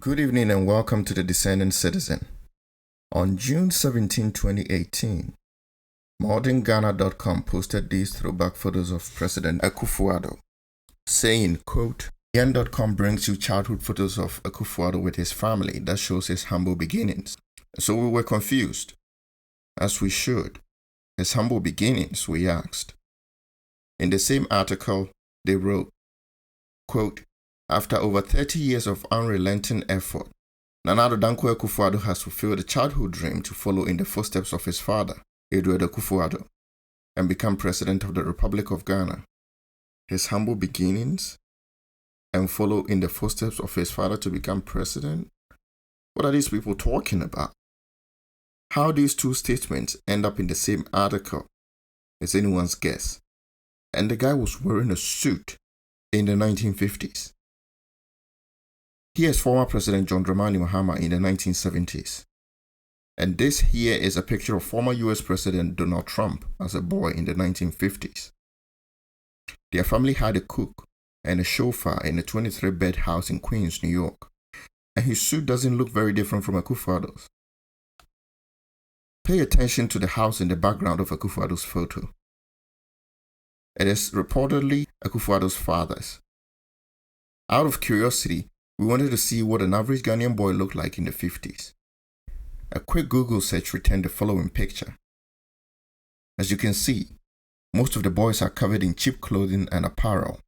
Good evening and welcome to the Discerning Citizen. On June 17, 2018, modernghana.com posted these throwback photos of President Akufo-Addo, saying, quote, Yen.com brings you childhood photos of Akufo-Addo with his family that shows his humble beginnings. So we were confused, as we should. His humble beginnings, we asked. In the same article, they wrote, quote, after over 30 years of unrelenting effort, Nana Addo Dankwa Akufo-Addo has fulfilled a childhood dream to follow in the footsteps of his father, Edward Akufo-Addo, and become President of the Republic of Ghana. His humble beginnings and follow in the footsteps of his father to become president? What are these people talking about? How these two statements end up in the same article is anyone's guess. And the guy was wearing a suit in the 1950s. Here's former President John Dramani Mahama in the 1970s. And this here is a picture of former US President Donald Trump as a boy in the 1950s. Their family had a cook and a chauffeur in a 23-bed house in Queens, New York. And his suit doesn't look very different from Akufo-Addo's. Pay attention to the house in the background of Akufo-Addo's photo. It is reportedly Akufo-Addo's father's. Out of curiosity, we wanted to see what an average Ghanaian boy looked like in the 50s. A quick Google search returned the following picture. As you can see, most of the boys are covered in cheap clothing and apparel,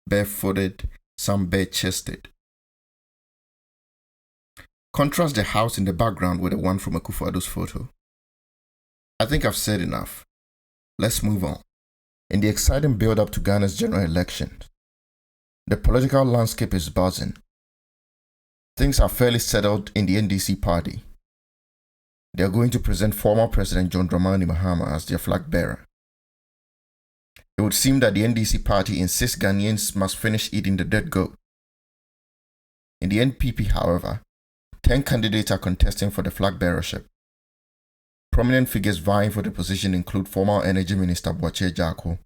barefooted, some bare-chested. Contrast the house in the background with the one from Akufo-Addo's photo. I think I've said enough. Let's move on. In the exciting build-up to Ghana's general elections, the political landscape is buzzing. Things are fairly settled in the NDC party. They are going to present former President John Dramani Mahama as their flag bearer. It would seem that the NDC party insists Ghanaians must finish eating the dead goat. In the NPP, however, 10 candidates are contesting for the flag bearership. Prominent figures vying for the position include former Energy Minister Bawumia Jako,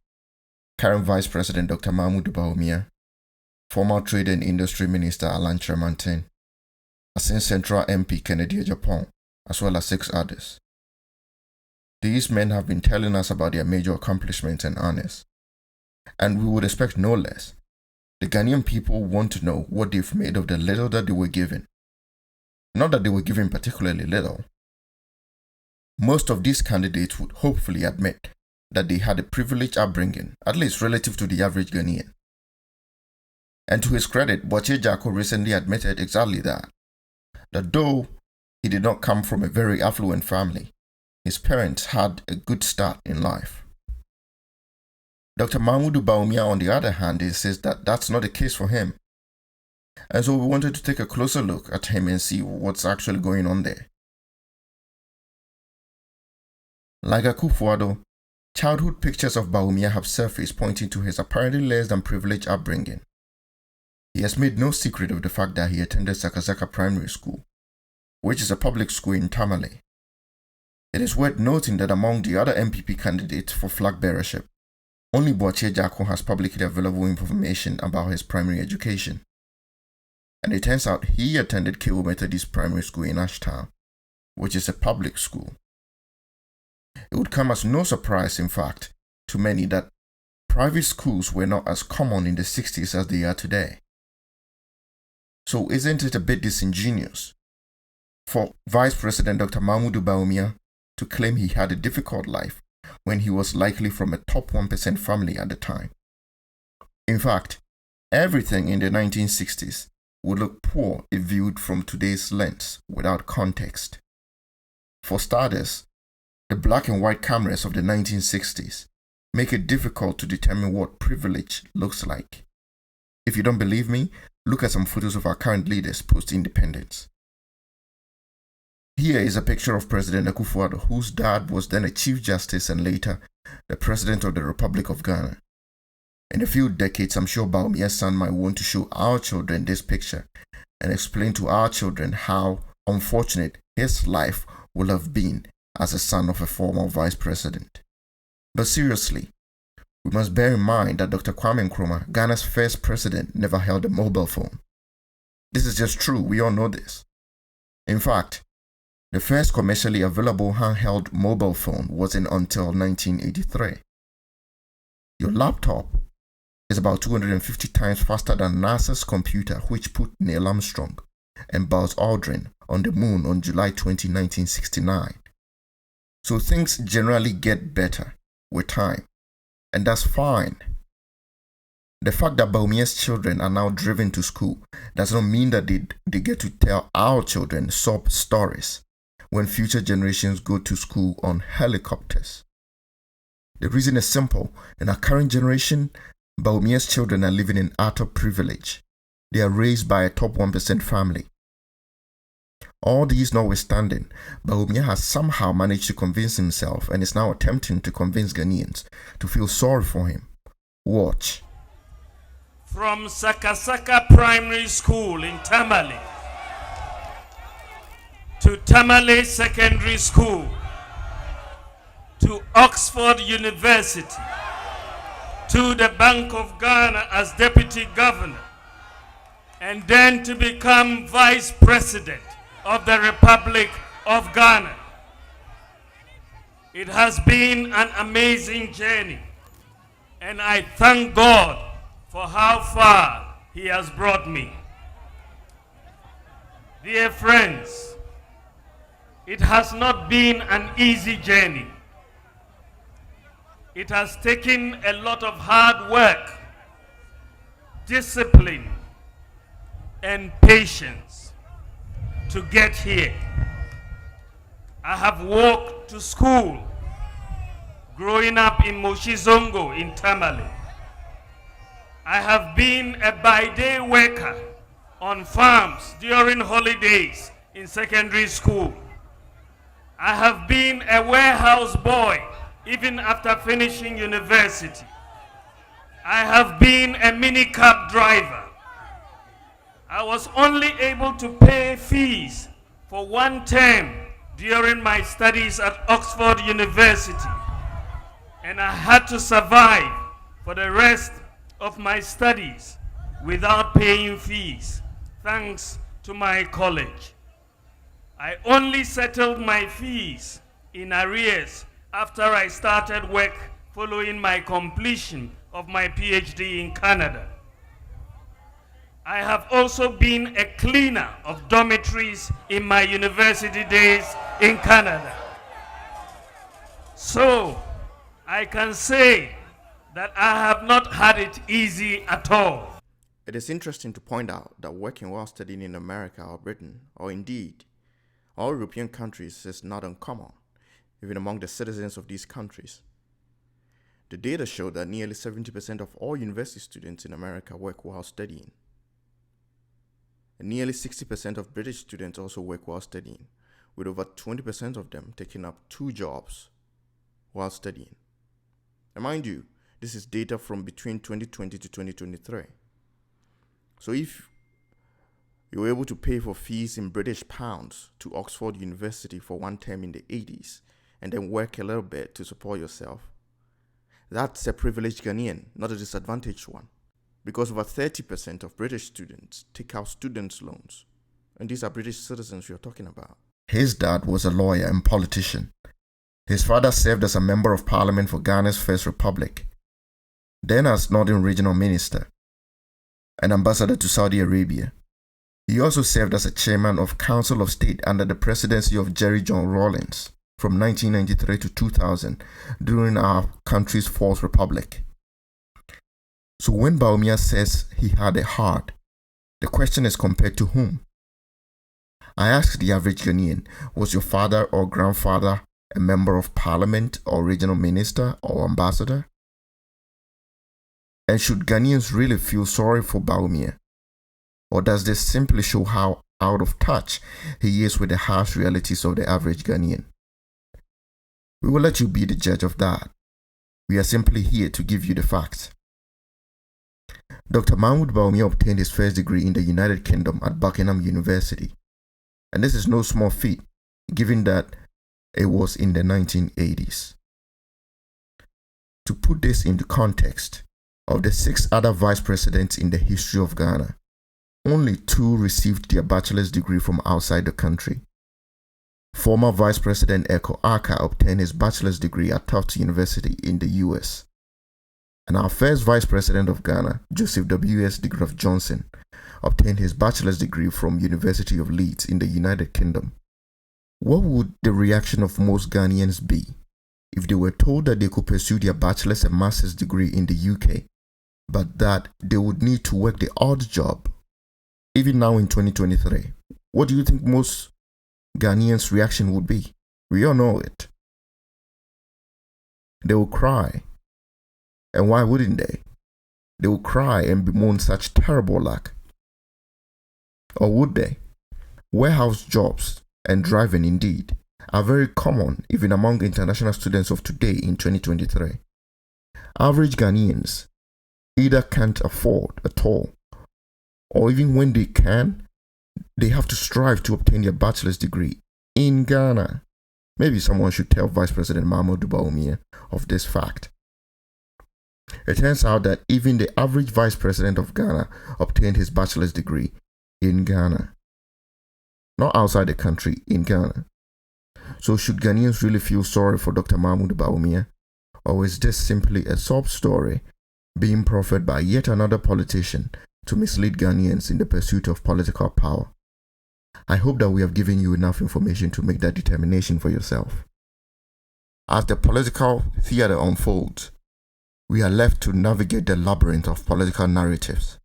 current Vice President Dr. Bawumia, former Trade and Industry Minister Alan Tremantin, Asin Central MP Kennedy Japan, as well as 6 others. These men have been telling us about their major accomplishments and honors, and we would expect no less. The Ghanaian people want to know what they've made of the little that they were given. Not that they were given particularly little. Most of these candidates would hopefully admit that they had a privileged upbringing, at least relative to the average Ghanaian. And to his credit, Bawumia Jako recently admitted exactly that though he did not come from a very affluent family, his parents had a good start in life. Dr. Bawumia, on the other hand, insists that that's not the case for him. And so we wanted to take a closer look at him and see what's actually going on there. Like Akufo-Addo, childhood pictures of Bawumia have surfaced pointing to his apparently less than privileged upbringing. He has made no secret of the fact that he attended Sakasaka Primary School, which is a public school in Tamale. It is worth noting that among the other MPP candidates for flag bearership, only Bawumia Jako has publicly available information about his primary education. And it turns out he attended Kewo Methodist Primary School in Ashtown, which is a public school. It would come as no surprise, in fact, to many that private schools were not as common in the 60s as they are today. So isn't it a bit disingenuous for Vice President Dr. Bawumia to claim he had a difficult life when he was likely from a top 1% family at the time? In fact, everything in the 1960s would look poor if viewed from today's lens without context. For starters, the black and white cameras of the 1960s make it difficult to determine what privilege looks like. If you don't believe me, look at some photos of our current leaders post-independence. Here is a picture of President Akufo-Addo, whose dad was then a Chief Justice and later the President of the Republic of Ghana. In a few decades, I'm sure Bawumia's son might want to show our children this picture and explain to our children how unfortunate his life will have been as a son of a former vice president. But seriously, we must bear in mind that Dr. Kwame Nkrumah, Ghana's first president, never held a mobile phone. This is just true, we all know this. In fact, the first commercially available handheld mobile phone wasn't until 1983. Your laptop is about 250 times faster than NASA's computer, which put Neil Armstrong and Buzz Aldrin on the moon on July 20, 1969. So things generally get better with time, and that's fine. The fact that Bawumia's children are now driven to school does not mean that they get to tell our children sob stories when future generations go to school on helicopters. The reason is simple. In our current generation, Bawumia's children are living in utter privilege. They are raised by a top 1% family. All these notwithstanding, Bawumia has somehow managed to convince himself and is now attempting to convince Ghanaians to feel sorry for him. Watch. From Sakasaka Primary School in Tamale to Tamale Secondary School to Oxford University to the Bank of Ghana as Deputy Governor, and then to become Vice President of the Republic of Ghana. It has been an amazing journey, and I thank God for how far He has brought me. Dear friends, it has not been an easy journey. It has taken a lot of hard work, discipline, and patience to get here. I have walked to school growing up in Moshizongo in Tamale. I have been a by-day worker on farms during holidays in secondary school. I have been a warehouse boy even after finishing university. I have been a minicab driver. I was only able to pay fees for one term during my studies at Oxford University, and I had to survive for the rest of my studies without paying fees, thanks to my college. I only settled my fees in arrears after I started work following my completion of my PhD in Canada. I have also been a cleaner of dormitories in my university days in Canada. So I can say that I have not had it easy at all. It is interesting to point out that working while studying in America or Britain, or indeed all European countries, is not uncommon, even among the citizens of these countries. The data show that nearly 70% of all university students in America work while studying. And nearly 60% of British students also work while studying, with over 20% of them taking up 2 jobs while studying. And mind you, this is data from between 2020 to 2023. So if you were able to pay for fees in British pounds to Oxford University for one term in the 80s and then work a little bit to support yourself, that's a privileged Ghanaian, not a disadvantaged one. Because over 30% of British students take out students' loans. And these are British citizens you're talking about. His dad was a lawyer and politician. His father served as a member of parliament for Ghana's First Republic, then as Northern Regional Minister, an ambassador to Saudi Arabia. He also served as a chairman of Council of State under the presidency of Jerry John Rawlings from 1993 to 2000 during our country's Fourth Republic. So when Bawumia says he had a heart, the question is compared to whom? I asked the average Ghanaian, was your father or grandfather a member of parliament or regional minister or ambassador? And should Ghanaians really feel sorry for Bawumia? Or does this simply show how out of touch he is with the harsh realities of the average Ghanaian? We will let you be the judge of that. We are simply here to give you the facts. Dr. Mahmoud Bawumia obtained his first degree in the United Kingdom at Buckingham University. And this is no small feat, given that it was in the 1980s. To put this into context, of the 6 other vice presidents in the history of Ghana, only 2 received their bachelor's degree from outside the country. Former Vice President Eko Aka obtained his bachelor's degree at Tufts University in the US. And our first Vice President of Ghana, Joseph W.S. de Graaf Johnson, obtained his bachelor's degree from University of Leeds in the United Kingdom. What would the reaction of most Ghanaians be if they were told that they could pursue their bachelor's and master's degree in the UK, but that they would need to work the odd job? Even now in 2023, what do you think most Ghanaians' reaction would be? We all know it. They will cry. And why wouldn't they? They will cry and bemoan such terrible luck. Or would they? Warehouse jobs and driving, indeed, are very common even among international students of today in 2023. Average Ghanaians either can't afford at all, or even when they can, they have to strive to obtain their bachelor's degree in Ghana. Maybe someone should tell Vice President Mahmoud Bawumia of this fact. It turns out that even the average Vice President of Ghana obtained his bachelor's degree in Ghana. Not outside the country, in Ghana. So should Ghanaians really feel sorry for Dr. Mahmoud Bawumia? Or is this simply a sob story being proffered by yet another politician to mislead Ghanaians in the pursuit of political power? I hope that we have given you enough information to make that determination for yourself. As the political theater unfolds, we are left to navigate the labyrinth of political narratives.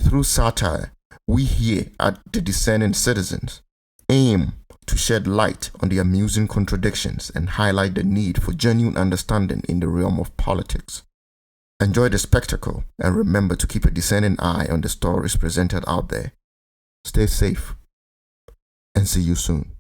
Through satire, we here at The Discerning Citizens aim to shed light on the amusing contradictions and highlight the need for genuine understanding in the realm of politics. Enjoy the spectacle and remember to keep a discerning eye on the stories presented out there. Stay safe and see you soon.